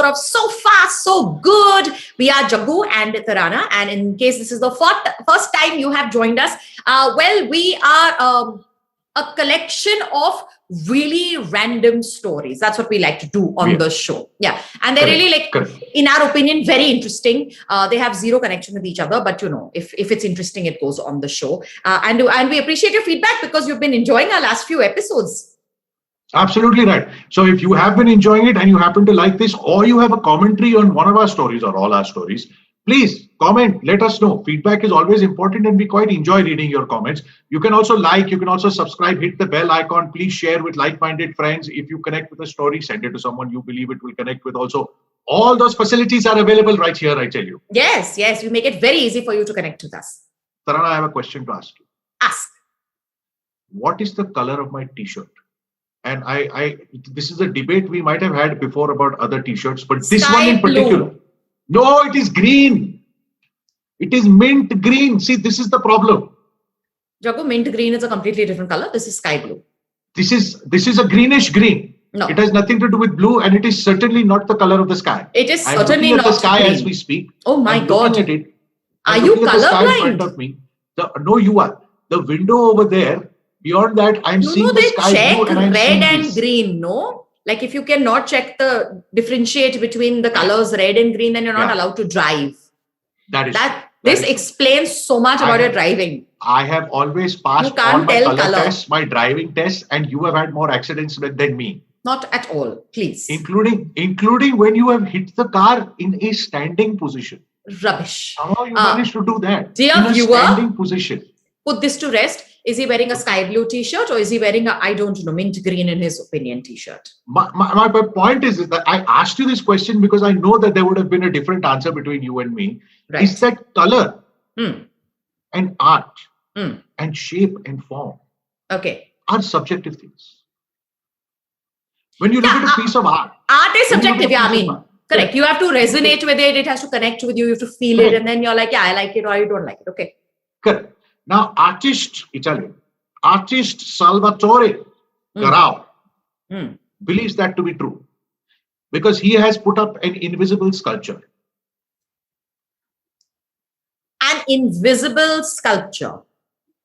episode of So Far, So Good. We are Jagu and Tarana. And in case this is the first time you have joined us, we are a collection of really random stories. That's what we like to do on the show. Yeah. And they're really in our opinion, very interesting. They have zero connection with each other, but if it's interesting, it goes on the show. And we appreciate your feedback because you've been enjoying our last few episodes. Absolutely right. So if you have been enjoying it and you happen to like this, or you have a commentary on one of our stories or all our stories, please comment, let us know. Feedback is always important and we quite enjoy reading your comments. You can also you can also subscribe, hit the bell icon. Please share with like-minded friends. If you connect with a story, send it to someone you believe it will connect with also. All those facilities are available right here, I tell you. Yes, we make it very easy for you to connect with us. Tarana, I have a question to ask you. Ask. What is the color of my t-shirt? And this is a debate we might have had before about other t-shirts, but this one in particular. Blue. No, it is green. It is mint green. See, this is the problem. Jago, mint green is a completely different color. This is sky blue. This is a greenish green. No. It has nothing to do with blue, and it is certainly not the color of the sky. It is certainly not the sky green. As we speak. Oh my God. At it. Are you colorblind? In front of me. No, you are. The window over there. Beyond that, I'm seeing the sky blue and I'm red and this. green, no? Like if you cannot differentiate between the colors red and green, then you're not allowed to drive. This explains so much about your driving. I have always passed all my color tests, my driving tests, and you have had more accidents than me. Not at all, please. Including when you have hit the car in a standing position. Rubbish. How you managed to do that? Dear in a viewer, standing position. Put this to rest. Is he wearing a sky blue t-shirt or is he wearing mint green in his opinion t-shirt? My point is that I asked you this question because I know that there would have been a different answer between you and me. Right. Is that color and art and shape and form are subjective things. When you look at a piece of art. Art is subjective, correct. You have to resonate with it. It has to connect with you. You have to feel it. And then you're like, I like it or you don't like it. Okay. Correct. Now, Italian artist Salvatore Garau believes that to be true because he has put up an invisible sculpture. An invisible sculpture.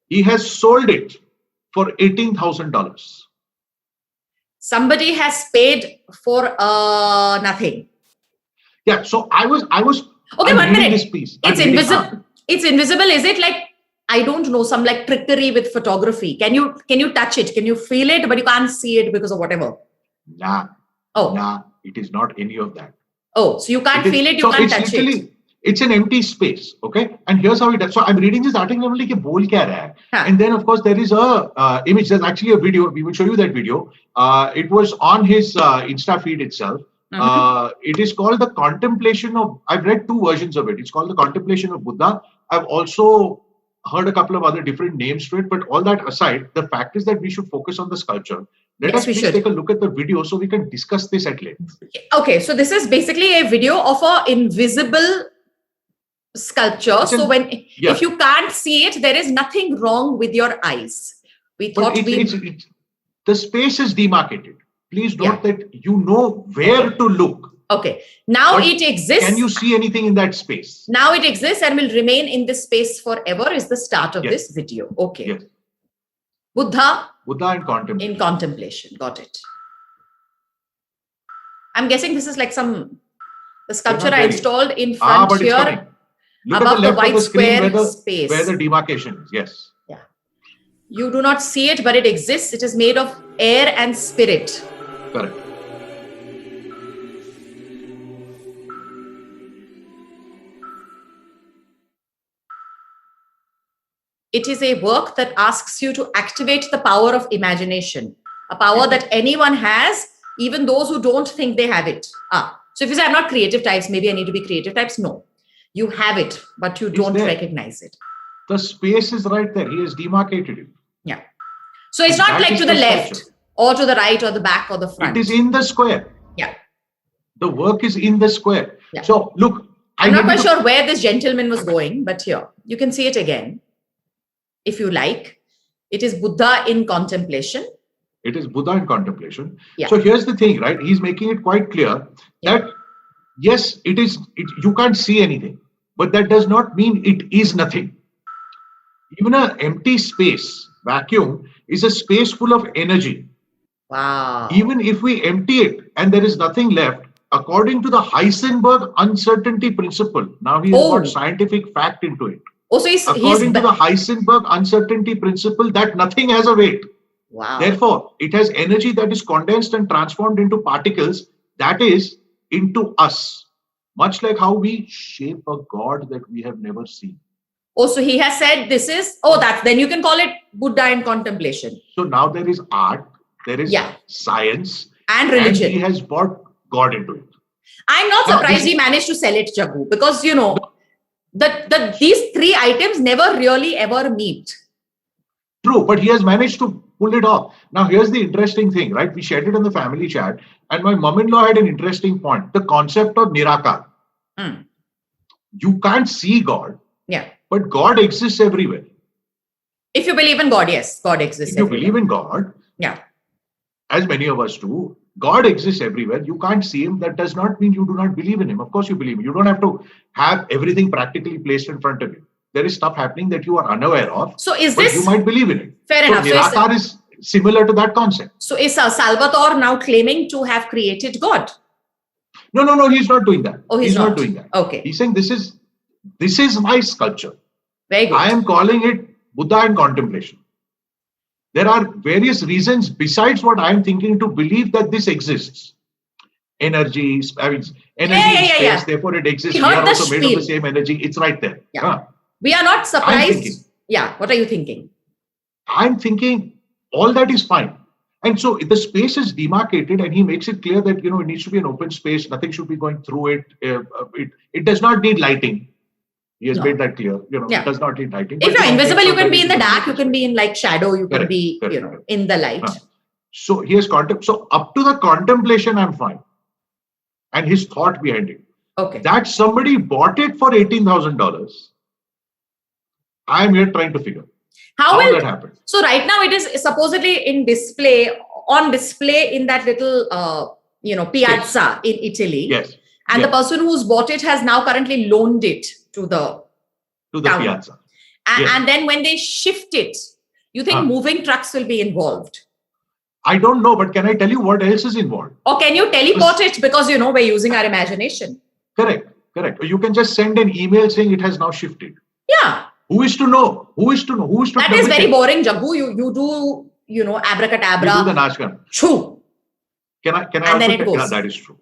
He has sold it for $18,000. Somebody has paid for nothing. Yeah. So I was. Okay, 1 minute. This piece. It's invisible. It's invisible. Is it like? I don't know, some like trickery with photography. Can you touch it? Can you feel it? But you can't see it because of whatever. Nah. Oh. Nah, it is not any of that. Oh, so you can't feel it, you can't touch it. It's an empty space, okay? And here's how it does. So I'm reading this article, I'm like, bol kya raha hai? And then, of course, there is a image. There's actually a video. We will show you that video. It was on his Insta feed itself. It is called the Contemplation of, I've read 2 versions of it. It's called the Contemplation of Buddha. I've also heard a couple of other different names to it, but all that aside, the fact is that we should focus on the sculpture. Let us please take a look at the video so we can discuss this at length. Okay, so this is basically a video of an invisible sculpture. If you can't see it, there is nothing wrong with your eyes. We thought the space is demarcated. Please note that you know where to look. Okay. Now it exists. Can you see anything in that space? Now it exists and will remain in this space forever is the start of this video. Okay. Yes. Buddha in contemplation. In contemplation. Got it. I'm guessing this is like the sculpture I installed in front here above the white square space. Where the demarcation is. Yes. Yeah. You do not see it, but it exists. It is made of air and spirit. Correct. It is a work that asks you to activate the power of imagination, a power that anyone has, even those who don't think they have it. So if you say, I'm not creative types, maybe I need to be creative types. No, you have it, but you don't recognize it. The space is right there. He has demarcated it. Yeah. So it's not like to the left or to the right or the back or the front. It is in the square. Yeah. The work is in the square. Yeah. So look. I'm not quite sure where this gentleman was going, but here, you can see it again. If you like, it is Buddha in contemplation. It is Buddha in contemplation. Yeah. So here's the thing, right? He's making it quite clear that Yes, it is. You can't see anything, but that does not mean it is nothing. Even an empty space, vacuum, is a space full of energy. Wow. Even if we empty it and there is nothing left, according to the Heisenberg uncertainty principle, now he has got scientific fact into it. Also, according to the Heisenberg uncertainty principle, that nothing has a weight. Wow. Therefore, it has energy that is condensed and transformed into particles, that is, into us. Much like how we shape a God that we have never seen. So he has said this is, then you can call it Buddha in contemplation. So now there is art, there is science, and religion. And he has brought God into it. I'm not surprised he managed to sell it, Jagu, because these three items never really ever meet. True, but he has managed to pull it off. Now, here's the interesting thing, right? We shared it on the family chat, and my mom-in-law had an interesting point. The concept of Nirakar. You can't see God. Yeah. But God exists everywhere. If you believe in God, yes, God exists everywhere. If you believe in God, as many of us do, God exists everywhere. You can't see him. That does not mean you do not believe in him. Of course you believe him. You don't have to have everything practically placed in front of you. There is stuff happening that you are unaware of. So is this... you might believe in it. Fair enough. Nirakar is similar to that concept. So is Salvatore now claiming to have created God? No, he's not doing that. Oh, he's not doing that. Okay. He's saying this is my sculpture. Very good. I am calling it Buddha in contemplation. There are various reasons besides what I am thinking to believe that this exists. Energy, space, therefore it exists. We are also made of the same energy. It's right there. Yeah. We are not surprised. What are you thinking? I'm thinking all that is fine. And so the space is demarcated and he makes it clear that, it needs to be an open space. Nothing should be going through it. It does not need lighting. He has made that clear. It does not need lighting. If you're invisible, you can be in the dark. You can be in shadow. You can be, in the light. So he has So up to the contemplation, I'm fine. And his thought behind it. Okay. That somebody bought it for $18,000. I'm here trying to figure how that happened. So right now it is supposedly on display in that little, piazza in Italy. Yes. And the person who's bought it has now currently loaned it to the piazza. And then when they shift it, you think moving trucks will be involved? I don't know, but can I tell you what else is involved? Or can you teleport it because, we're using our imagination? Correct. You can just send an email saying it has now shifted. Yeah. Who is to know? That is very boring, Jagu. You do, abracadabra. You do the Najgan. True. Can I and then it goes. That is true.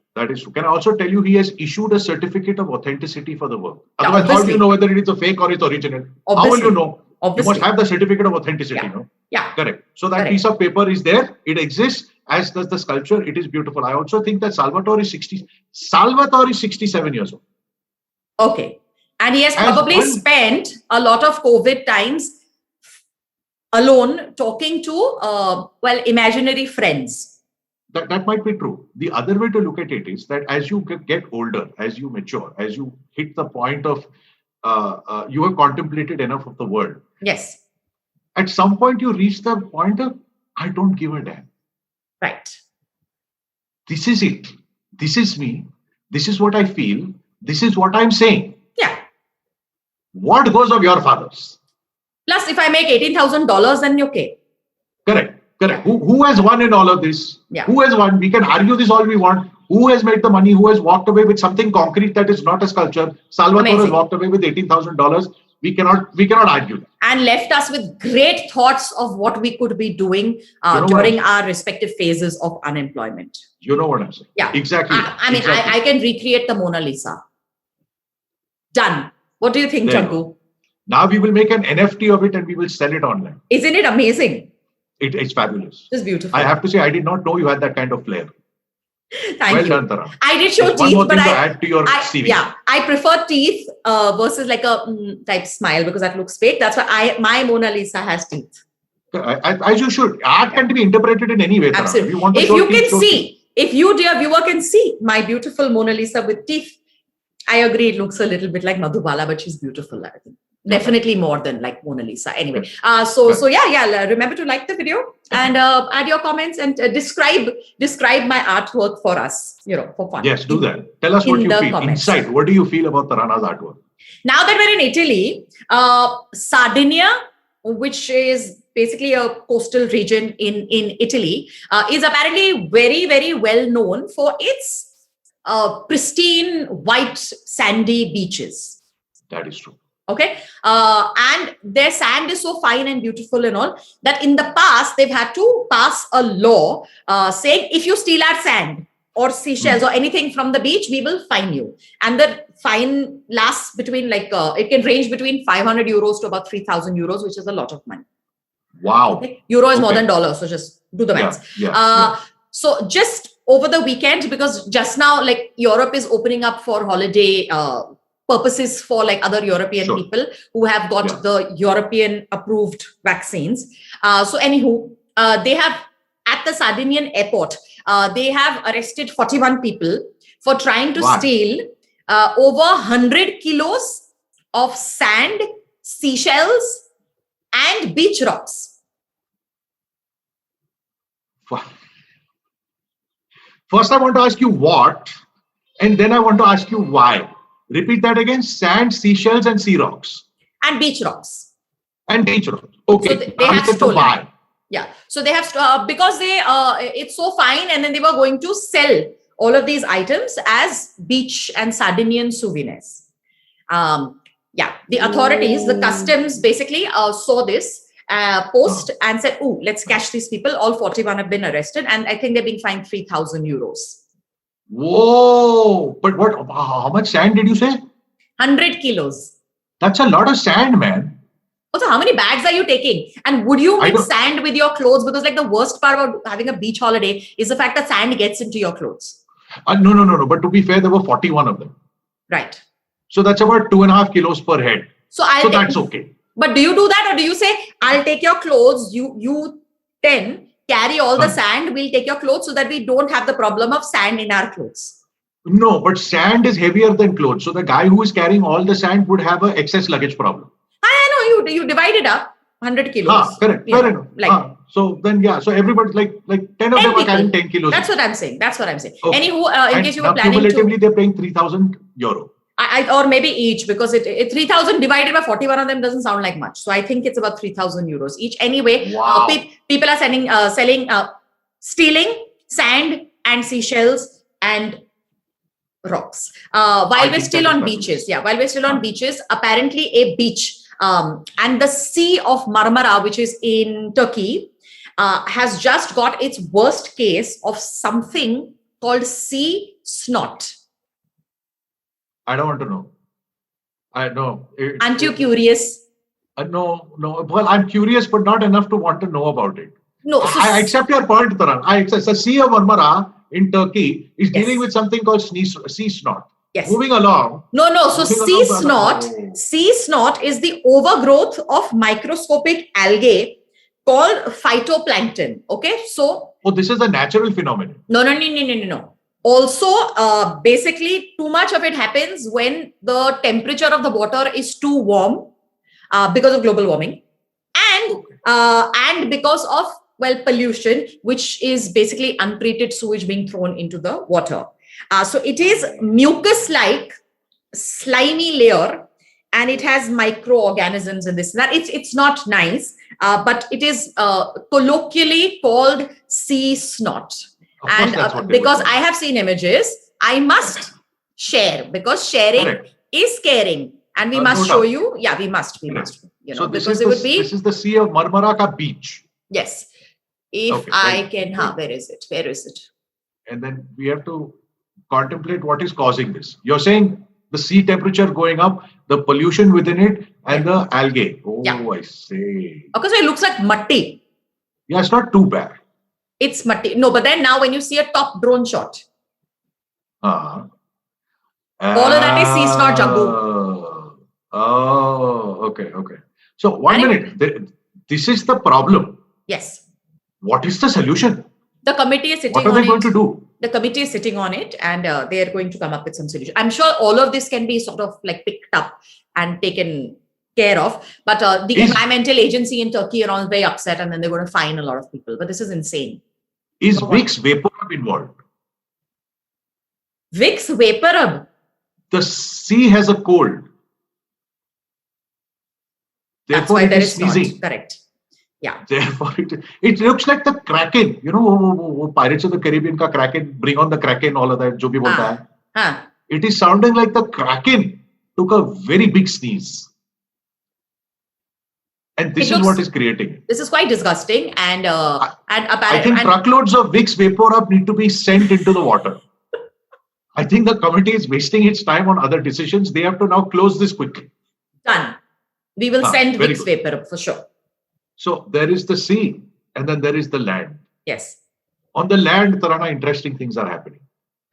Can I also tell you he has issued a certificate of authenticity for the work? Otherwise, how do you know whether it is a fake or it's original? Obviously. How will you know? Obviously. You must have the certificate of authenticity, no? Yeah. Correct. So that piece of paper is there. It exists, as does the sculpture. It is beautiful. I also think that Salvatore is 67 years old. Okay. And he has probably spent a lot of COVID times alone talking to, imaginary friends. That might be true. The other way to look at it is that as you get older, as you mature, as you hit the point of, you have contemplated enough of the world. Yes. At some point, you reach the point of, I don't give a damn. Right. This is it. This is me. This is what I feel. This is what I'm saying. Yeah. What goes of your fathers? Plus, if I make $18,000, then okay. Correct. Who has won in all of this? Yeah. Who has won? We can argue this all we want. Who has made the money? Who has walked away with something concrete that is not a sculpture? Salvatore has walked away with $18,000. We cannot argue that. And left us with great thoughts of what we could be doing during our respective phases of unemployment. You know what I'm saying? Yeah. Exactly. I can recreate the Mona Lisa. Done. What do you think, Jagu? Now we will make an NFT of it and we will sell it online. Isn't it amazing? It's fabulous. It's beautiful. I have to say, I did not know you had that kind of flair. Thank you. Done, Tara. I did show teeth, one more thing to add to your CV. Yeah, I prefer teeth versus like a type smile because that looks fake. That's why my Mona Lisa has teeth. As you should. Art can be interpreted in any way. Tara. Absolutely. If you can see, if you, dear viewer, can see my beautiful Mona Lisa with teeth, I agree. It looks a little bit like Madhubala, but she's beautiful. I think. Definitely more than like Mona Lisa. Anyway, so yeah. Remember to like the video and add your comments and describe my artwork for us. For fun. Yes, do that. Tell us what you feel inside. What do you feel about Tarana's artwork? Now that we're in Italy, Sardinia, which is basically a coastal region in Italy, is apparently very, very well known for its pristine white sandy beaches. That is true. Okay. And their sand is so fine and beautiful and all that in the past they've had to pass a law saying if you steal our sand or seashells or anything from the beach, we will fine you. And the fine lasts between it can range between 500 euros to about 3,000 euros, which is a lot of money. Wow. Okay? Euro is more than dollar. So just do the maths. So just over the weekend, because just now Europe is opening up for holiday purposes for other European people who have got the European approved vaccines. So anywho, they have at the Sardinian airport, they have arrested 41 people for trying to steal over 100 kilos of sand, seashells, and beach rocks. First, I want to ask you what, and then I want to ask you why. Repeat that again. Sand, seashells, and sea rocks. And beach rocks. And beach rocks. Okay. So they have stolen. Yeah. So they have because it's so fine, and then they were going to sell all of these items as beach and Sardinian souvenirs. The authorities, the customs basically saw this post and said, "Oh, let's catch these people." All 41 have been arrested, and I think they're being fined 3,000 euros. Whoa! But how much sand did you say? 100 kilos. That's a lot of sand, man. Also, how many bags are you taking? And would you mix sand with your clothes? Because the worst part about having a beach holiday is the fact that sand gets into your clothes. No. But to be fair, there were 41 of them. Right. So that's about 2.5 kilos per head. So that's okay. But do you do that, or do you say, I'll take your clothes, you 10 carry all the sand, we'll take your clothes so that we don't have the problem of sand in our clothes? No, but sand is heavier than clothes. So the guy who is carrying all the sand would have an excess luggage problem. I know, you divide it up, 100 kilos. Correct, fair enough. So then, so everybody's like 10 of them are carrying 10 kilos. That's what I'm saying. Okay. Anywho, in case you were planning cumulatively, they're paying 3,000 euro. Or maybe each, because it 3,000 divided by 41 of them doesn't sound like much. So I think it's about 3,000 euros each. Anyway, people are stealing sand and seashells and rocks. While we're still on beaches, apparently a beach and the Sea of Marmara, which is in Turkey, has just got its worst case of something called sea snot. I don't want to know. I know. Aren't you curious? No. Well, I'm curious, but not enough to want to know about it. No, I accept your point, Taran. I accept. The Sea of Marmara in Turkey is dealing with something called sea snot. Yes. Moving along. No. So sea snot is the overgrowth of microscopic algae called phytoplankton. Okay, so. Oh, this is a natural phenomenon. No. Also, basically, too much of it happens when the temperature of the water is too warm because of global warming, and because of pollution, which is basically untreated sewage being thrown into the water. So it is mucus-like, slimy layer, and it has microorganisms in this. That it's not nice, but it is colloquially called sea snot. And because I have seen images, I must share, because sharing is caring, and we must show you. Yeah, we must. So because it would be. This is the Sea of Marmara ka beach. Yes. If I can, where is it? And then we have to contemplate what is causing this. You're saying the sea temperature going up, the pollution within it, and the algae. Oh, I see. Okay, so it looks like matti. Yeah, it's not too bad. It's matti. No, but then now when you see a top drone shot, all of that is sea snot, Jaggu. Oh, okay. So 1 minute. This is the problem. Yes. What is the solution? The committee is sitting on it. What are they going to do? The committee is sitting on it, and they are going to come up with some solution. I'm sure all of this can be sort of picked up and taken care of. But the environmental agency in Turkey and all is very upset, and then they're going to fine a lot of people. But this is insane. Is Vicks VapoRub involved? Vicks VapoRub? The sea has a cold. That's why there is not. Correct. Yeah. Therefore, it looks like the Kraken. You know, Pirates of the Caribbean ka Kraken, bring on the Kraken, all of that. Jo bhi bolta hai. It is sounding like the Kraken took a very big sneeze. And this is what is creating it. This is quite disgusting. And apparently, I think truckloads of Vicks VapoRub need to be sent into the water. I think the committee is wasting its time on other decisions. They have to now close this quickly. Done. We will send Vicks VapoRub for sure. So there is the sea, and then there is the land. Yes. On the land, Tarana, interesting things are happening.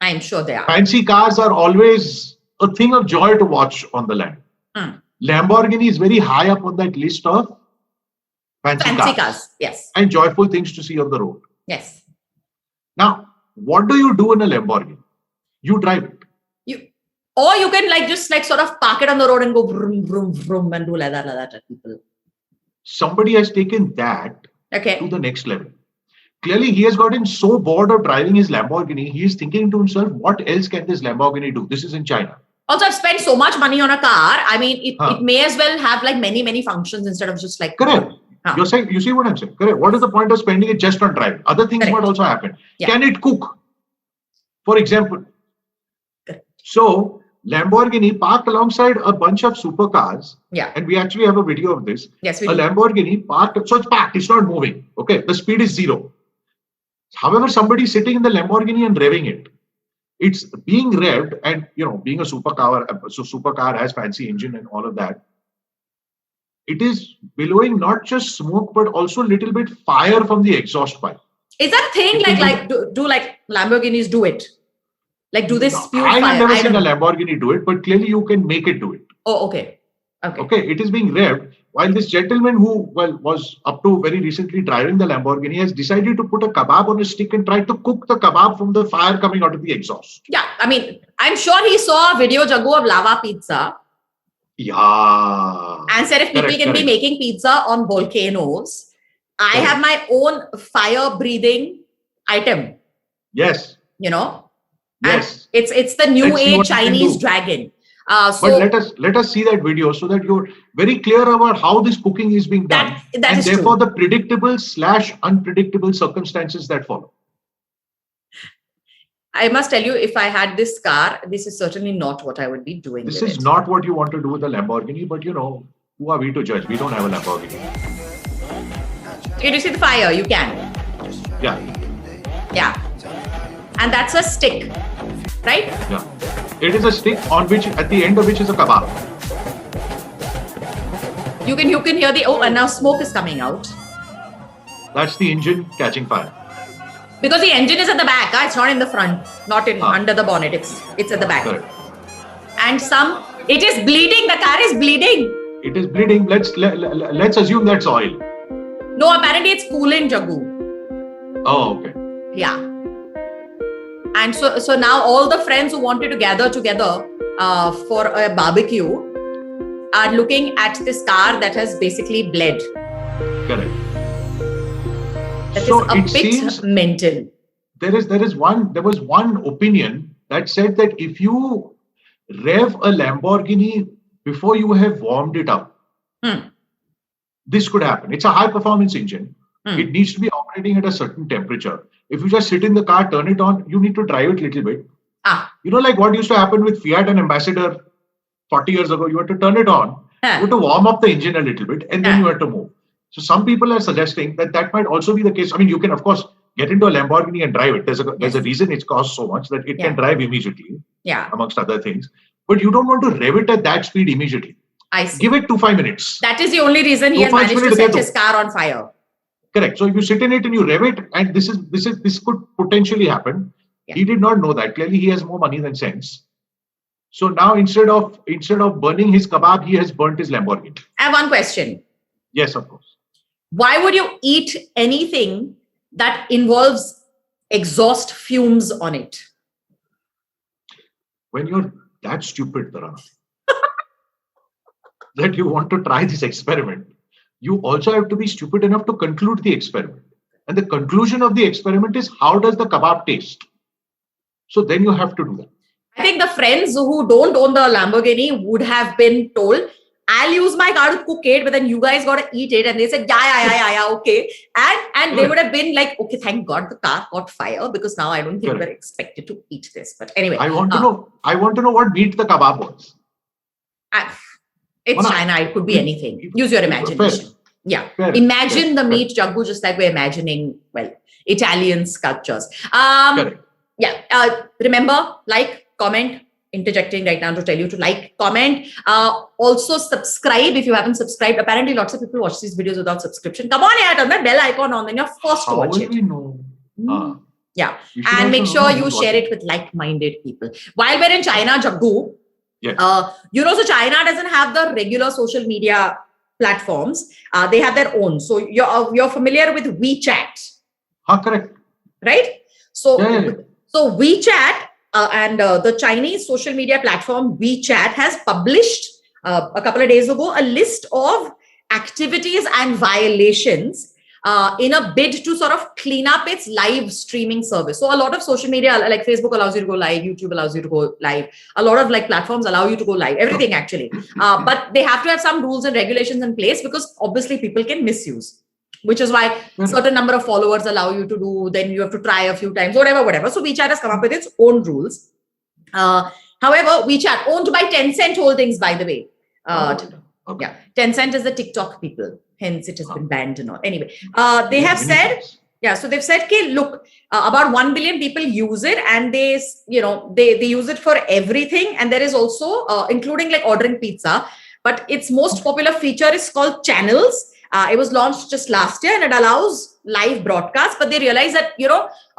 I'm sure they are. Fancy cars are always a thing of joy to watch on the land. Lamborghini is very high up on that list of fancy cars. Yes. And joyful things to see on the road. Yes. Now, what do you do in a Lamborghini? You drive it. Or you can just sort of park it on the road and go vroom, vroom, vroom and do like that at people. Somebody has taken that to the next level. Clearly, he has gotten so bored of driving his Lamborghini, he is thinking to himself, what else can this Lamborghini do? This is in China. Also, I've spent so much money on a car. I mean, it may as well have many, many functions instead of just Correct. You're saying, you see what I'm saying? Correct. What is the point of spending it just on driving? Other things might also happen. Yeah. Can it cook? For example. Correct. So, Lamborghini parked alongside a bunch of supercars. Yeah. And we actually have a video of this. Yes, we do. Lamborghini parked. So it's parked. It's not moving. Okay. The speed is 0. However, somebody sitting in the Lamborghini and revving it. It's being revved, and being a supercar, so supercar has fancy engine and all of that. It is billowing not just smoke, but also a little bit fire from the exhaust pipe. Is that a thing? Do Lamborghinis do it? Do they spew fire? I have never seen a Lamborghini do it, but clearly you can make it do it. Oh, okay. Okay, it is being revved. While this gentleman who was up to very recently driving the Lamborghini has decided to put a kebab on a stick and try to cook the kebab from the fire coming out of the exhaust. Yeah, I mean, I'm sure he saw a video, Jagu, of lava pizza. Yeah. And said if people can be making pizza on volcanoes, I have my own fire-breathing item. Yes. Yes. And it's the new age Chinese dragon. But let us see that video so that you're very clear about how this cooking is being done, and therefore the predictable / unpredictable circumstances that follow. I must tell you, if I had this car, this is certainly not what I would be doing. This is not what you want to do with a Lamborghini, but who are we to judge? We don't have a Lamborghini. Can you see the fire? You can. Yeah. Yeah. And that's a stick, right? Yeah. It is a stick on which, at the end of which is a kebab. You can hear and now smoke is coming out. That's the engine catching fire. Because the engine is at the back, it's not in the front, not in under the bonnet. It's at the back. Correct. And it is bleeding. The car is bleeding. It is bleeding. Let's assume that's oil. No, apparently it's coolant, Jagu. Oh, okay. Yeah. And so now all the friends who wanted to gather together for a barbecue are looking at this car that has basically bled. Correct. That is a bit mental. There was one opinion that said that if you rev a Lamborghini before you have warmed it up, this could happen. It's a high performance engine. It needs to be operating at a certain temperature. If you just sit in the car, turn it on, you need to drive it a little bit. Like what used to happen with Fiat and Ambassador 40 years ago, you had to turn it on, you had to warm up the engine a little bit, and then you had to move. So some people are suggesting that might also be the case. I mean, you can, of course, get into a Lamborghini and drive it. There's a reason it costs so much that it can drive immediately, amongst other things. But you don't want to rev it at that speed immediately. I see. Give it 2-5 minutes. That is the only reason he has managed to set his car on fire. Correct. So if you sit in it and you rev it, and this could potentially happen. Yeah. He did not know that. Clearly, he has more money than sense. So now instead of burning his kebab, he has burnt his Lamborghini. I have one question. Yes, of course. Why would you eat anything that involves exhaust fumes on it? When you're that stupid, Tarana. that you want to try this experiment, you also have to be stupid enough to conclude the experiment. And the conclusion of the experiment is, how does the kebab taste? So then you have to do that. I think the friends who don't own the Lamborghini would have been told, I'll use my car to cook it, but then you guys got to eat it. And they said, yeah, okay. And they would have been like, okay, thank God the car caught fire, because now I don't think we're expected to eat this. But anyway. I want to know what meat the kebab was. It's China. It could be anything. Use your imagination. Yeah. Imagine the meat, Jaggu, just like we're imagining, Italian sculptures. Remember, like, comment, interjecting right now to tell you to like, comment. Also subscribe if you haven't subscribed. Apparently, lots of people watch these videos without subscription. Come on, turn that bell icon on, then you're forced to watch it. We know? Yeah. And make sure you share it with like-minded people. While we're in China, Jaggu, so China doesn't have the regular social media platforms. They have their own. So you're familiar with WeChat. Correct. Right? So WeChat and the Chinese social media platform WeChat has published a couple of days ago a list of activities and violations in a bid to sort of clean up its live streaming service. So a lot of social media, like Facebook allows you to go live, YouTube allows you to go live. A lot of platforms allow you to go live, everything actually. But they have to have some rules and regulations in place, because obviously people can misuse, which is why certain number of followers allow you to do, then you have to try a few times, whatever. So WeChat has come up with its own rules. However, WeChat, owned by Tencent Holdings, by the way. Tencent is the TikTok people. Hence, it has been banned and all. Anyway, they have said, so they've said, okay, look, about 1 billion people use it, and they use it for everything. And there is also, including like ordering pizza, but its most popular feature is called Channels. It was launched just last year, and it allows live broadcast. But they realized that,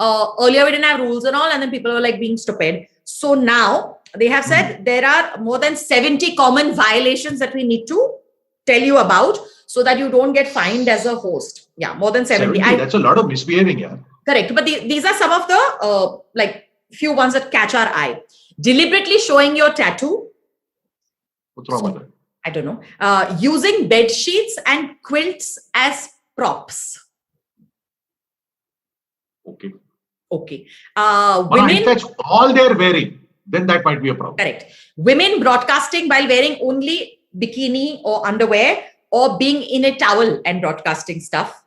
earlier we didn't have rules and all, and then people were like being stupid. So now they have said there are more than 70 common violations that we need to tell you about, so that you don't get fined as a host. Yeah, more than 70. That's a lot of misbehaving, yeah. Correct. But these are some of the few ones that catch our eye. Deliberately showing your tattoo. What's wrong with that? I don't know. Using bed sheets and quilts as props. Okay. Women. If that's all they're wearing, then that might be a problem. Correct. Women broadcasting while wearing only bikini or underwear, or being in a towel and broadcasting stuff.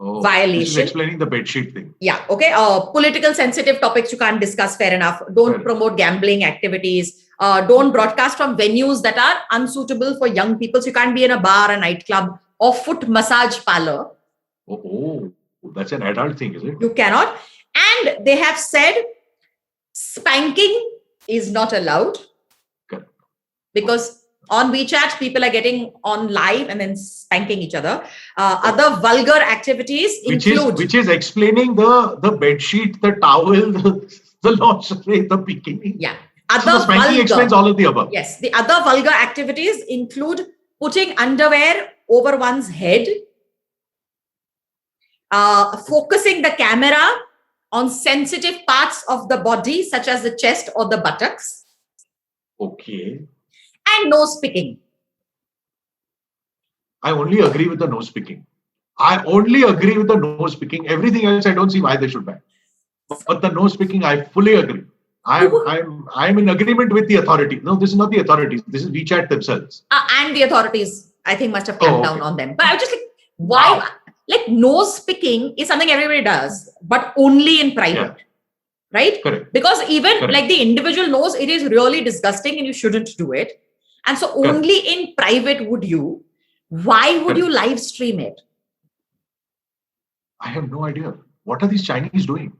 Violation. This is explaining the bedsheet thing. Yeah. Okay. Political sensitive topics you can't discuss. Fair enough. Don't promote gambling activities. Don't broadcast from venues that are unsuitable for young people. So you can't be in a bar, a nightclub, or foot massage parlor. Oh, that's an adult thing, is it? You cannot. And they have said spanking is not allowed. Correct. Because on WeChat, people are getting on live and then spanking each other. Other vulgar activities include... Which is explaining the bed sheet, the towel, the lingerie, the bikini. Yeah. So the spanking explains all of the above. Yes. The other vulgar activities include putting underwear over one's head, focusing the camera on sensitive parts of the body, such as the chest or the buttocks. Okay. And nose picking. I only agree with the nose picking. Everything else, I don't see why they should ban. But the nose picking, I fully agree. I'm in agreement with the authority. No, this is not the authorities. This is WeChat themselves. And the authorities, I think, must have clamped down on them. But I was just like, why? Wow. Like, nose picking is something everybody does, but only in private. Yeah. Right? Correct. Because even like the individual nose, it is really disgusting and you shouldn't do it. And so only in private would you. Why would you live stream it? I have no idea. What are these Chinese doing?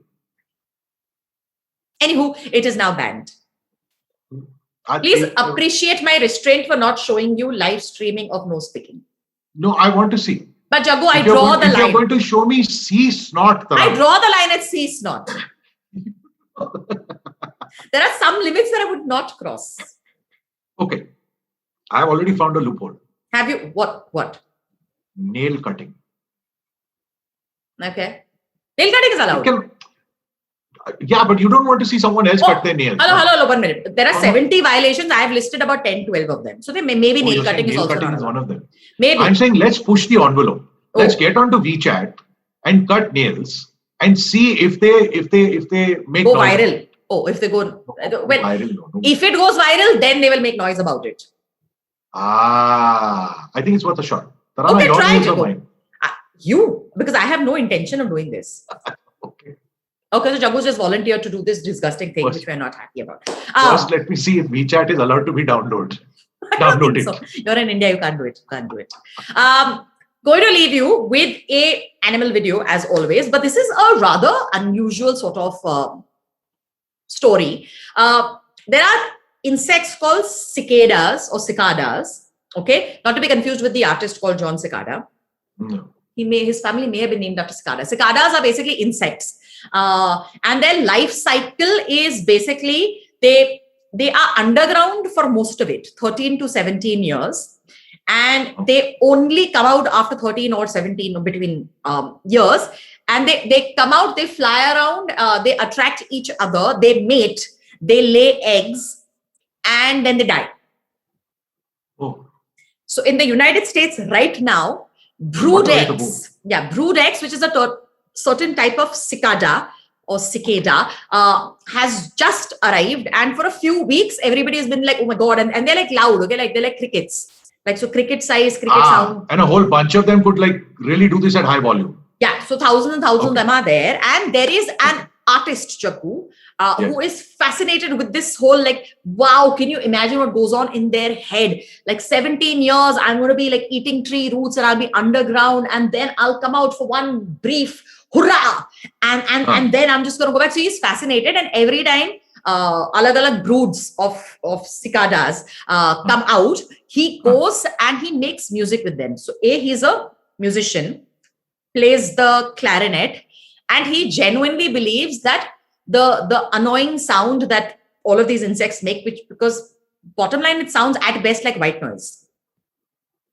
Anywho, it is now banned. Please appreciate my restraint for not showing you live streaming of nose picking. No, I want to see. But Jaggu, I draw the line. If you're going to show me sea snot. I draw the line at sea snot. There are some limits that I would not cross. Okay. I have already found a loophole. Have you? What? Nail cutting. Okay. Nail cutting is allowed. Yeah, but you don't want to see someone else cut their nails. Hello, 1 minute. There are 70 violations. I have listed about 10, 12 of them. So maybe nail cutting is also one of them. Maybe. I'm saying let's push the envelope. Let's get onto WeChat and cut nails and see if they make go viral. If they go viral. No. If it goes viral, then they will make noise about it. I think it's worth a shot. Tarana, okay, try it. Because I have no intention of doing this. Okay, so Jagu just volunteered to do this disgusting thing, which we're not happy about. First, let me see if WeChat is allowed to be downloaded. Download it. So. You're in India, you can't do it. Going to leave you with a animal video as always, but this is a rather unusual sort of story. There are insects called cicadas or cicadas. Okay, not to be confused with the artist called John Cicada. No. His family may have been named after cicadas. Cicadas are basically insects. And their life cycle is basically they are underground for most of it, 13 to 17 years. And they only come out after 13 or 17 or between years. And they come out, they fly around, they attract each other, they mate, they lay eggs, and then they die. So in the United States right now, brood eggs, which is a certain type of cicada or cicada has just arrived, and for a few weeks everybody has been like, oh my god, and they're like loud, okay, like they're like crickets, like so cricket size, cricket sound, and a whole bunch of them could like really do this at high volume. Yeah, so thousands and thousands of them are there, and there is an artist, Jagu, who is fascinated with this whole like, wow, can you imagine what goes on in their head? Like 17 years, I'm going to be like eating tree roots and I'll be underground, and then I'll come out for one brief hurrah, and then I'm just going to go back. So he's fascinated, and every time alag broods of cicadas come out, he goes and he makes music with them. So he's a musician, plays the clarinet, and he genuinely believes that the annoying sound that all of these insects make, because bottom line, it sounds at best like white noise.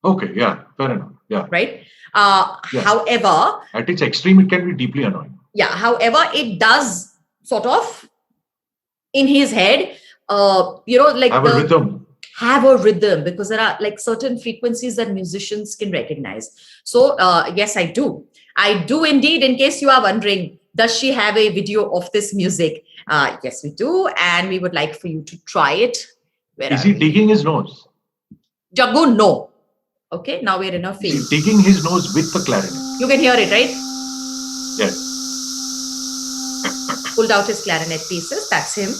Okay, yeah, fair enough. Yeah. Right? However, at its extreme, it can be deeply annoying. Yeah, however, it does sort of, in his head, like have a rhythm, because there are like certain frequencies that musicians can recognize. So yes, I do indeed. In case you are wondering, does she have a video of this music? Yes, we do, and we would like for you to try it. Is he digging his nose? Jagu, no. Okay, now we're in a field. He's digging his nose with the clarinet. You can hear it, right? Yes. Pulled out his clarinet pieces. That's him.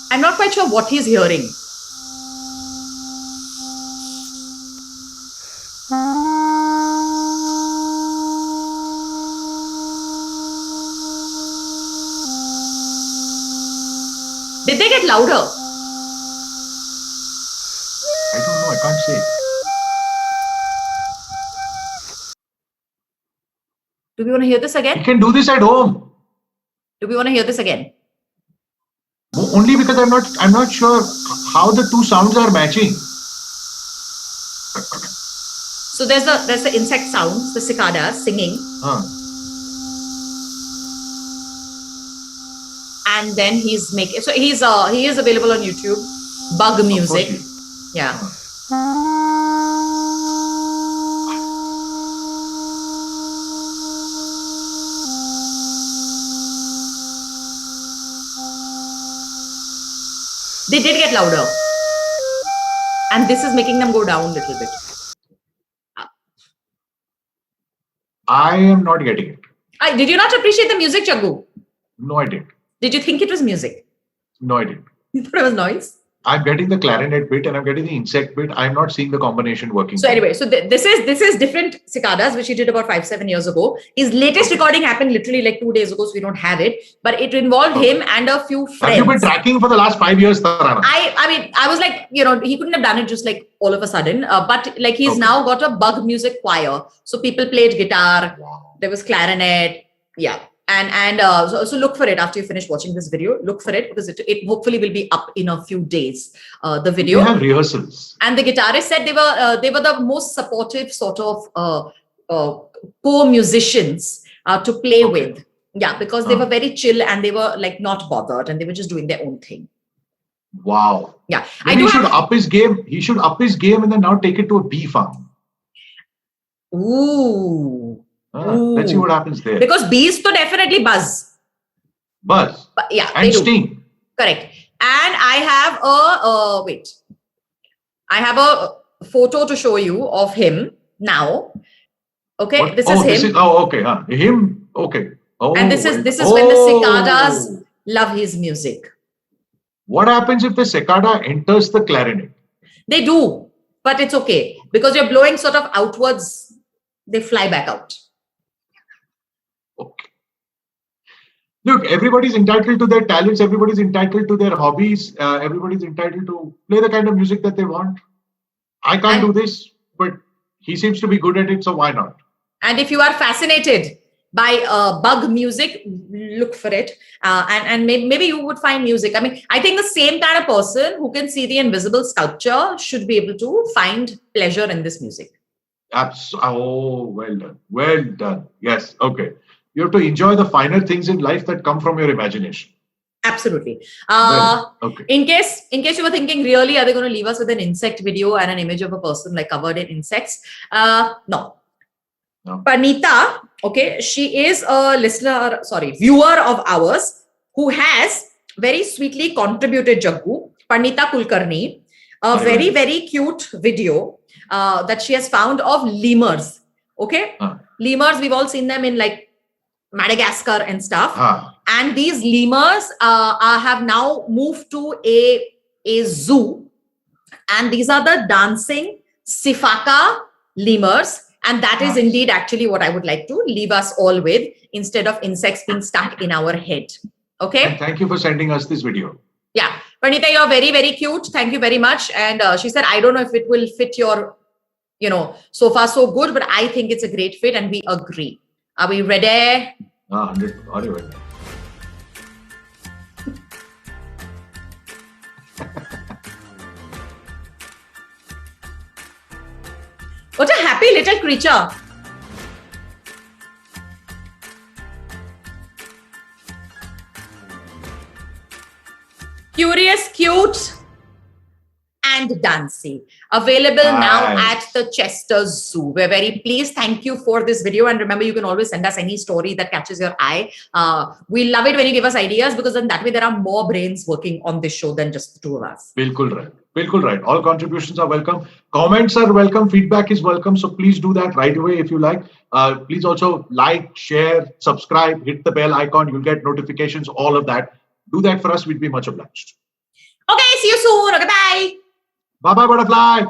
I'm not quite sure what he's hearing. Did they get louder? I don't know. I can't say. Do we want to hear this again? You can do this at home. Do we want to hear this again? Only because I'm not sure how the two sounds are matching. So there's the insect sounds, the cicadas singing. And then he's making, so he is available on YouTube. Bug music. Yeah. They did get louder. And this is making them go down a little bit. I am not getting it. Did you not appreciate the music, Jagu? No, I didn't. Did you think it was music? No, I didn't. You thought it was noise? I'm getting the clarinet bit and I'm getting the insect bit. I'm not seeing the combination working. So anyway, so this is different cicadas, which he did about 5-7 years ago. His latest recording happened literally like 2 days ago, so we don't have it. But it involved him and a few friends. Have you been tracking for the last 5 years, Tarana? I mean, I was like, he couldn't have done it just like all of a sudden. But like he's now got a bug music choir. So people played guitar. Wow. There was clarinet. Yeah. So look for it after you finish watching this video. Look for it because it hopefully will be up in a few days. The video. We have rehearsals. And the guitarist said they were the most supportive sort of co-musicians to play with. Yeah, because they were very chill and they were like not bothered and they were just doing their own thing. Wow. Yeah. He should up his game. He should up his game and then now take it to a bee farm. Ooh. Let's see what happens there. Because bees to definitely buzz. Buzz. But yeah. And sting. Correct. And I have I have a photo to show you of him now. Okay. What? This is him. Okay. Him. Okay. Oh, and this is when the cicadas love his music. What happens if the cicada enters the clarinet? They do, but it's okay because you're blowing sort of outwards. They fly back out. Okay. Look, everybody's entitled to their talents. Everybody's entitled to their hobbies. Everybody's entitled to play the kind of music that they want. I can't do this, but he seems to be good at it, so why not? And if you are fascinated by bug music, look for it. And maybe you would find music. I mean, I think the same kind of person who can see the invisible sculpture should be able to find pleasure in this music. Oh, well done. Well done. Yes. Okay. You have to enjoy the finer things in life that come from your imagination. Absolutely. Okay. In case you were thinking, really, are they going to leave us with an insect video and an image of a person like covered in insects? No. Panita, okay, she is a viewer of ours who has very sweetly contributed, Jaggu, Panita Kulkarni, a very, very cute video that she has found of lemurs. Okay. Lemurs, we've all seen them in like Madagascar and stuff. And these lemurs have now moved to a zoo. And these are the dancing Sifaka lemurs. And that is indeed actually what I would like to leave us all with instead of insects being stuck in our head. Okay. And thank you for sending us this video. Yeah. Panita, you're very, very cute. Thank you very much. And she said, I don't know if it will fit your, so far so good, but I think it's a great fit and we agree. Are we ready? 100. Are you ready? What a happy little creature. Curious, cute, and Dancy. Available now at the Chester Zoo. We're very pleased. Thank you for this video. And remember, you can always send us any story that catches your eye. We love it when you give us ideas because then that way there are more brains working on this show than just the two of us. Bilkul right. Bilkul right. All contributions are welcome. Comments are welcome. Feedback is welcome. So please do that right away if you like. Please also like, share, subscribe, hit the bell icon. You'll get notifications, all of that. Do that for us. We'd be much obliged. Okay, see you soon. Okay, bye. Bye-bye, butterfly.